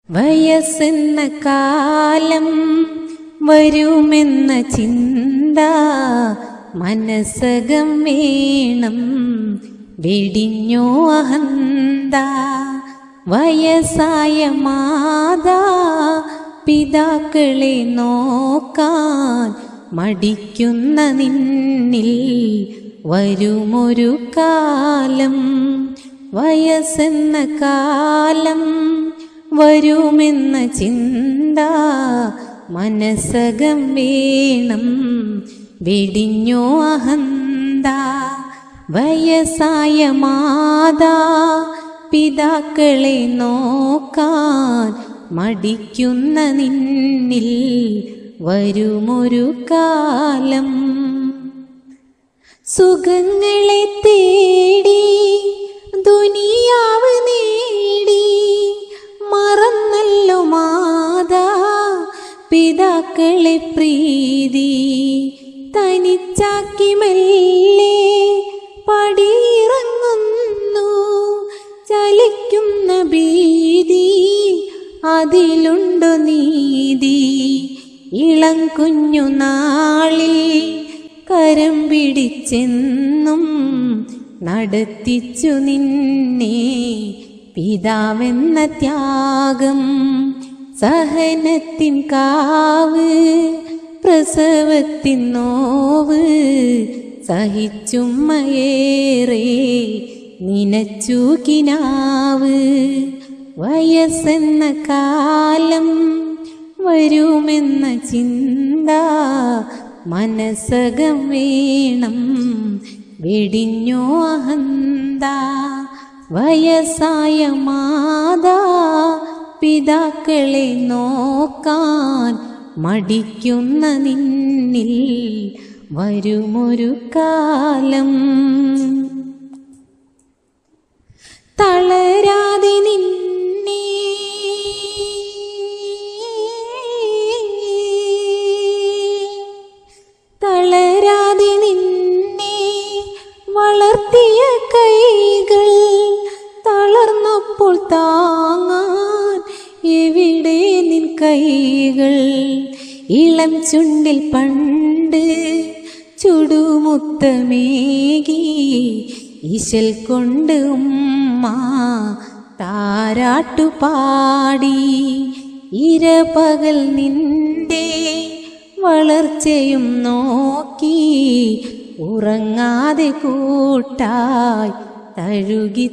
വയസ്സെന്ന കാലം വരുമെന്ന ചിന്ത മനസ്സകം വേണം, വെടിഞ്ഞോ അഹന്ത. വയസ്സായ മാതാ പിതാക്കളെ നോക്കാൻ മടിക്കുന്ന നിന്നിൽ വരുമൊരു കാലം. വയസ്സെന്ന കാലം വരുമെന്ന ചിന്ത മനസ്സകം വേണം, വെടിഞ്ഞോ അഹന്ത. വയസ്സായ മാതാ പിതാക്കളെ നോക്കാൻ മടിക്കുന്ന നിന്നിൽ വരുമൊരു കാലം. സുഖങ്ങളെ തേടി ദുനിയാവ് നേടി മറന്നല്ലോ മാതാ പിതാക്കളെ പ്രീതി. തനിച്ചാക്കി മെല്ലെ പടിയിറങ്ങുന്നു, ചലിക്കുന്ന ഭീതി അതിലുണ്ടോ നീതി. ഇളം കുഞ്ഞു നാളിൽ കരം പിടിച്ചെന്നും നടത്തിച്ചു നിന്നെ പിതാവെന്ന ത്യാഗം. സഹനത്തിൻ കാവ് പ്രസവത്തിൻ നോവ് സഹിച്ചുമ്മയേറെ നിനച്ചു കിനാവ്. വയസ്സെന്ന കാലം വരുമെന്ന ചിന്ത മനസ്സകം വേണം, വെടിഞ്ഞോ അഹന്ത. വയസ്സായ മാതാ പിതാക്കളെ നോക്കാൻ മടിക്കുന്ന നിന്നിൽ വരുമൊരു കാലം. തളരാതെ നിന്നെ വളർത്തിയ കൈകൾ തളർന്നപ്പോൾ താങ്ങാൻ എവിടെ നിൻ കൈകൾ. ഇളം ചുണ്ടിൽ പണ്ട് ചുടുമുത്തമേകി ഇശൽ കൊണ്ട് ഉമ്മ താരാട്ടുപാടി. ഇരപകൽ നിന്റെ വളർച്ചയും നോക്കി ഉറങ്ങാതെ കൂട്ടായി തഴുകി